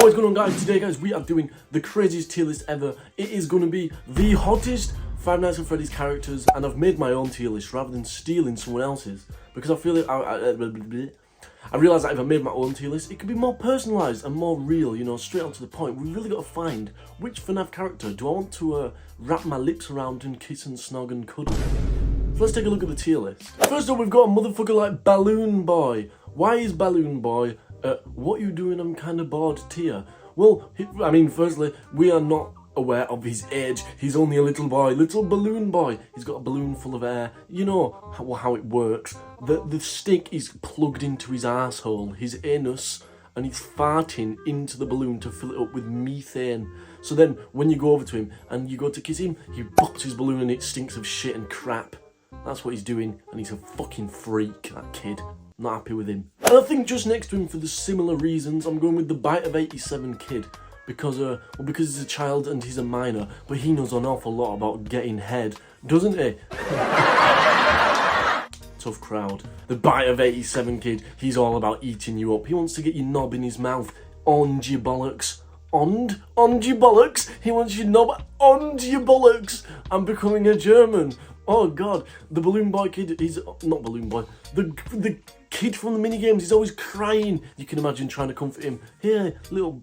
What is going on, guys? Today, guys, we are doing the craziest tier list ever. It is going to be the hottest Five Nights at Freddy's characters, and I've made my own tier list rather than stealing someone else's, because I feel I realise that if I made my own tier list, it could be more personalised and more real, you know, straight on to the point. We've really got to find which Fnaf character do I want to wrap my lips around and kiss and snog and cuddle. So let's take a look at the tier list. First up, we've got a motherfucker like Balloon Boy. Why is Balloon Boy what you doing? I'm kind of bored tier? Well, I mean, firstly, we are not aware of his age. He's only a little boy, little balloon boy. He's got a balloon full of air. You know how it works. The stick is plugged into his asshole, his anus, and he's farting into the balloon to fill it up with methane. So then, when you go over to him and you go to kiss him, he pops his balloon and it stinks of shit and crap. That's what he's doing, and he's a fucking freak, that kid. Not happy with him. And I think just next to him, for the similar reasons, I'm going with the Bite of 87 kid. Because he's a child and he's a minor, but he knows an awful lot about getting head, doesn't he? Tough crowd. The Bite of 87 kid, he's all about eating you up. He wants to get your knob in his mouth. On your bollocks. On your bollocks? He wants your knob on your bollocks. I'm becoming a German. Oh god, the Balloon Boy kid, he's not Balloon Boy, the kid from the minigames, he's always crying. You can imagine trying to comfort him. Here, little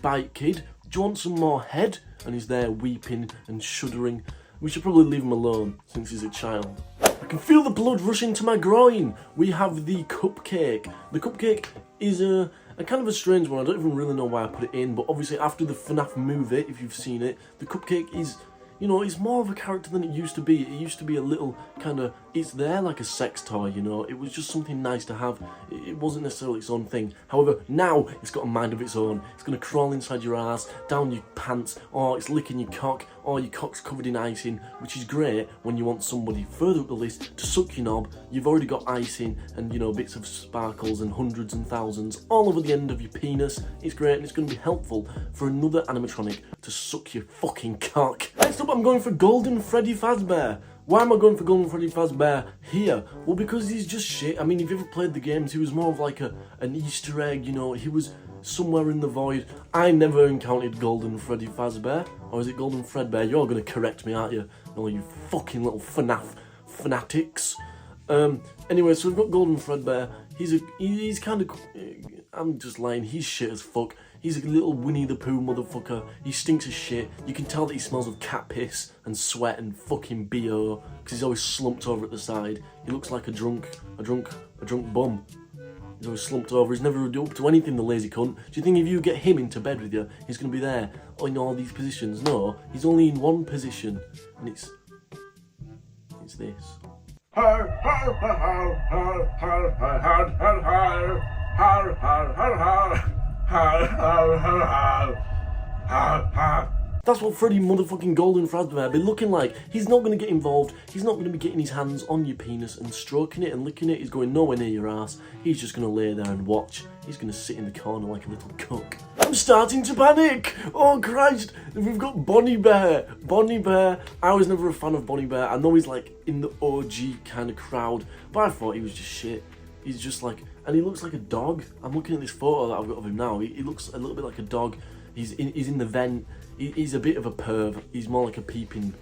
bite kid, do you want some more head? And he's there weeping and shuddering. We should probably leave him alone since he's a child. I can feel the blood rushing to my groin. We have the Cupcake. The Cupcake is a kind of a strange one. I don't even really know why I put it in, but obviously after the Fnaf movie, if you've seen it, the Cupcake is, you know, it's more of a character than it used to be. It used to be a little kind of, it's there like a sex toy, you know. It was just something nice to have. It wasn't necessarily its own thing. However, now it's got a mind of its own. It's going to crawl inside your ass, down your pants, or it's licking your cock, or your cock's covered in icing, which is great when you want somebody further up the list to suck your knob. You've already got icing and, you know, bits of sparkles and hundreds and thousands all over the end of your penis. It's great, and it's going to be helpful for another animatronic to suck your fucking cock. Next up, I'm going for Golden Freddy Fazbear. Why am I going for Golden Freddy Fazbear here? Well, because he's just shit. I mean, if you ever played the games, he was more of like an Easter egg, you know. He was somewhere in the void. I never encountered Golden Freddy Fazbear. Or is it Golden Fredbear? You're going to correct me, aren't you? No, you fucking little fanatics. Anyway, so we've got Golden Fredbear. He's kind of, I'm just lying, he's shit as fuck. He's a little Winnie the Pooh motherfucker. He stinks of shit. You can tell that he smells of cat piss and sweat and fucking BO, because he's always slumped over at the side. He looks like a drunk bum. He's always slumped over. He's never up to anything, the lazy cunt. Do you think if you get him into bed with you, he's going to be there in all these positions? No, he's only in one position, and it's this. That's what Freddy motherfucking Golden Fazbear be looking like. He's not going to get involved. He's not going to be getting his hands on your penis and stroking it and licking it. He's going nowhere near your ass. He's just going to lay there and watch. He's going to sit in the corner like a little cuck. I'm starting to panic. Oh Christ. We've got Bonnie Bear. Bonnie Bear. I was never a fan of Bonnie Bear. I know he's like in the OG kind of crowd, but I thought he was just shit. He's just like, and he looks like a dog. I'm looking at this photo that I've got of him now. He looks a little bit like a dog. He's in the vent. He's a bit of a perv. He's more like a peeping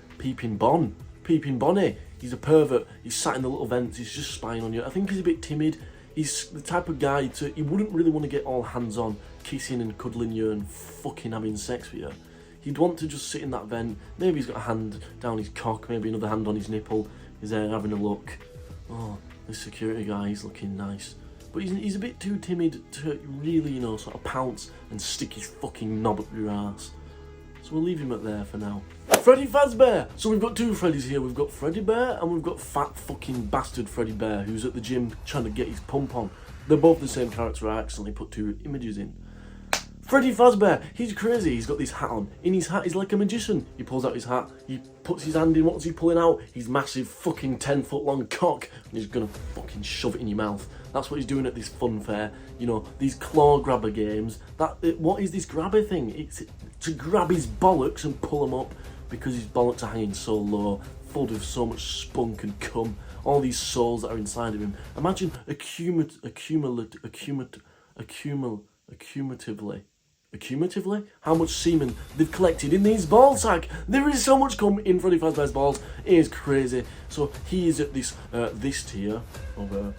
Bonnie. He's a pervert. He's sat in the little vents. He's just spying on you. I think he's a bit timid. He's the type of guy he wouldn't really want to get all hands on, kissing and cuddling you and fucking having sex with you. He'd want to just sit in that vent. Maybe he's got a hand down his cock, maybe another hand on his nipple. He's there having a look. Oh, this security guy, he's looking nice. But he's a bit too timid to really, you know, sort of pounce and stick his fucking knob up your ass. So we'll leave him at there for now. Freddy Fazbear! So we've got two Freddys here. We've got Freddy Bear and we've got fat fucking bastard Freddy Bear, who's at the gym trying to get his pump on. They're both the same character. I accidentally put two images in. Freddy Fazbear, he's crazy. He's got this hat on. In his hat, he's like a magician. He pulls out his hat, he puts his hand in. What's he pulling out? His massive fucking 10-foot long cock, and he's gonna fucking shove it in your mouth. That's what he's doing at this fun fair. You know, these claw grabber games. What is this grabber thing? It's to grab his bollocks and pull them up, because his bollocks are hanging so low, full of so much spunk and cum. All these souls that are inside of him. Imagine accumulatively accumulatively, how much semen they've collected in these ball sack. There is so much cum in Freddy Fazbear's balls. It is crazy. So he is at this tier of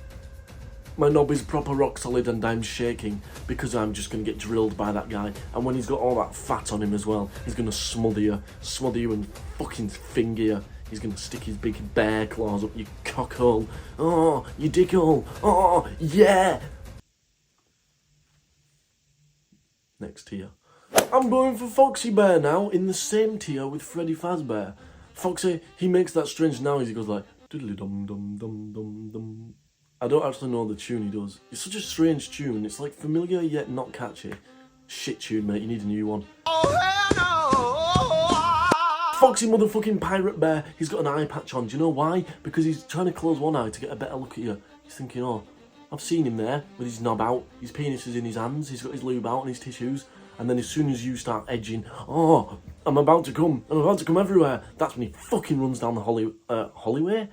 my knob is proper rock solid and I'm shaking because I'm just going to get drilled by that guy. And when he's got all that fat on him as well, he's going to smother you and fucking finger you. He's going to stick his big bear claws up your cockhole. Oh, your dickhole. Oh, yeah. Next tier. I'm going for Foxy Bear now, in the same tier with Freddy Fazbear. Foxy, he makes that strange noise. He goes like, diddly dum dum dum dum dum. I don't actually know the tune he does. It's such a strange tune. It's like familiar yet not catchy. Shit tune, mate. You need a new one. Foxy motherfucking Pirate Bear. He's got an eye patch on. Do you know why? Because he's trying to close one eye to get a better look at you. He's thinking, oh, I've seen him there with his knob out. His penis is in his hands. He's got his lube out and his tissues. And then as soon as you start edging, oh, I'm about to come everywhere. That's when he fucking runs down the hallway,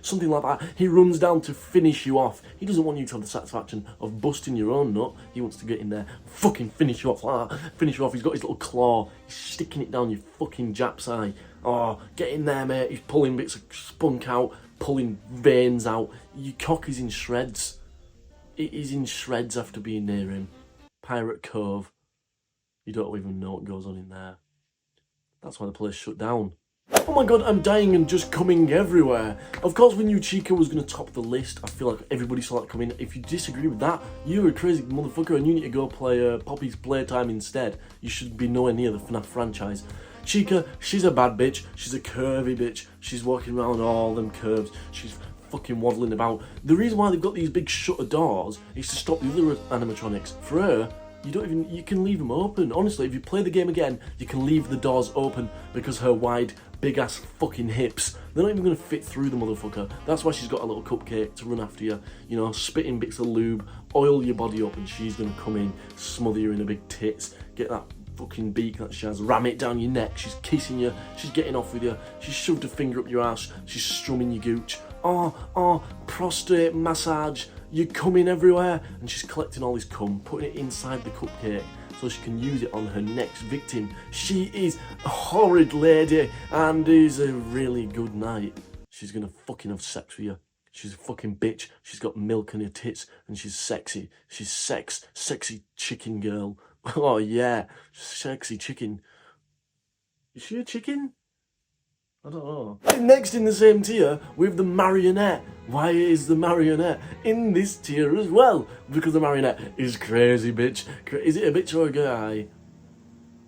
something like that. He runs down to finish you off. He doesn't want you to have the satisfaction of busting your own nut. He wants to get in there, fucking finish you off like that. Finish you off. He's got his little claw. He's sticking it down your fucking Jap's eye. Oh, get in there, mate. He's pulling bits of spunk out, pulling veins out. Your cock is in shreds. It is in shreds after being near him. Pirate Cove. You don't even know what goes on in there. That's why the place shut down. Oh my god, I'm dying and just coming everywhere. Of course, we knew Chica was going to top the list. I feel like everybody saw that coming. If you disagree with that, you're a crazy motherfucker and you need to go play Poppy's Playtime instead. You should be nowhere near the Fnaf franchise. Chica, she's a bad bitch. She's a curvy bitch. She's walking around all them curves. She's fucking waddling about. The reason why they've got these big shutter doors is to stop the other animatronics. For her, you can leave them open. Honestly, if you play the game again, you can leave the doors open because her wide, big ass fucking hips, they're not even going to fit through the motherfucker. That's why she's got a little cupcake to run after you, you know, spitting bits of lube, oil your body up, and she's going to come in, smother you in her big tits, get that fucking beak that she has, ram it down your neck. She's kissing you, she's getting off with you, she's shoved her finger up your ass, she's strumming your gooch. Oh, prostate massage, you're coming everywhere. And she's collecting all this cum, putting it inside the cupcake so she can use it on her next victim. She is a horrid lady and is a really good night. She's gonna fucking have sex with you. She's a fucking bitch. She's got milk in her tits and she's sexy. She's sexy chicken girl. Oh yeah, sexy chicken. Is she a chicken? I don't know. Next in the same tier, we have the Marionette. Why is the Marionette in this tier as well? Because the Marionette is crazy, bitch. Is it a bitch or a guy?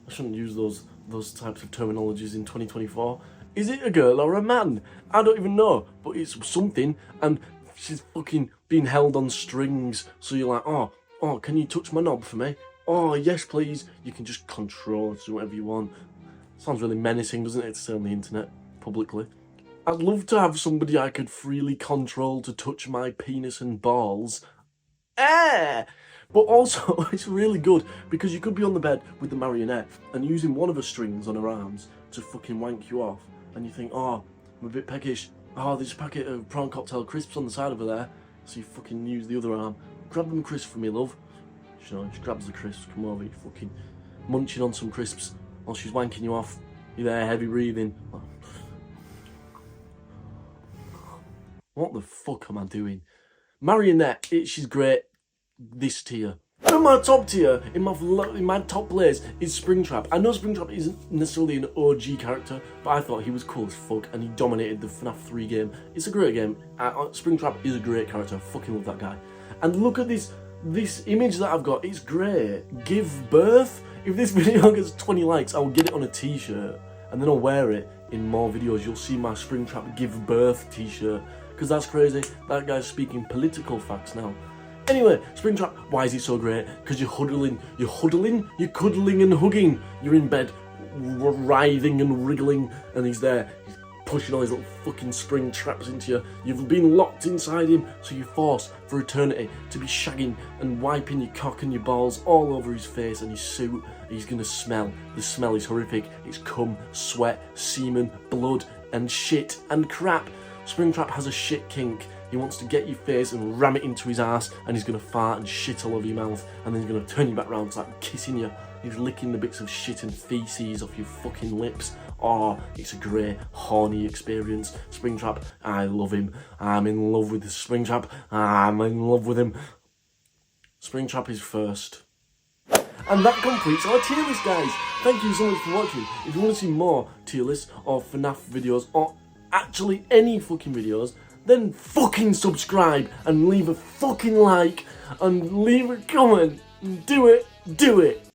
I shouldn't use those types of terminologies in 2024. Is it a girl or a man? I don't even know, but it's something, and she's fucking being held on strings. So you're like, oh, can you touch my knob for me? Oh, yes, please. You can just control it, do whatever you want. Sounds really menacing, doesn't it, to say on the internet, publicly. I'd love to have somebody I could freely control to touch my penis and balls. But also, it's really good, because you could be on the bed with the Marionette and using one of her strings on her arms to fucking wank you off. And you think, oh, I'm a bit peckish. Oh, there's a packet of prawn cocktail crisps on the side over there. So you fucking use the other arm. Grab them crisps for me, love. You know, she grabs the crisps, come over, you fucking munching on some crisps while she's wanking you off. You're there, heavy breathing. What the fuck am I doing? Marionette, she's great. This tier. In my top tier, in my top place, is Springtrap. I know Springtrap isn't necessarily an OG character, but I thought he was cool as fuck and he dominated the Fnaf 3 game. It's a great game. Springtrap is a great character. I fucking love that guy. And look at this image that I've got. It's great. Give birth. If this video gets 20 likes, I'll get it on a t-shirt and then I'll wear it in more videos. You'll see my Springtrap give birth t-shirt because that's crazy. That guy's speaking political facts now. Anyway, Springtrap, why is he so great? Because you're cuddling and hugging. You're in bed, writhing and wriggling, and he's there. He's pushing all his little fucking spring traps into you. You've been locked inside him, so you're forced for eternity to be shagging and wiping your cock and your balls all over his face and his suit. He's gonna smell. The smell is horrific. It's cum, sweat, semen, blood, and shit and crap. Springtrap has a shit kink. He wants to get your face and ram it into his ass, and he's going to fart and shit all over your mouth, and then he's going to turn you back round, start kissing you. He's licking the bits of shit and feces off your fucking lips. Oh, it's a great, horny experience. Springtrap, I love him. I'm in love with Springtrap. I'm in love with him. Springtrap is first. And that completes our tier list, guys. Thank you so much for watching. If you want to see more tier lists or FNAF videos or actually any fucking videos, then fucking subscribe and leave a fucking like and leave a comment. Do it. Do it.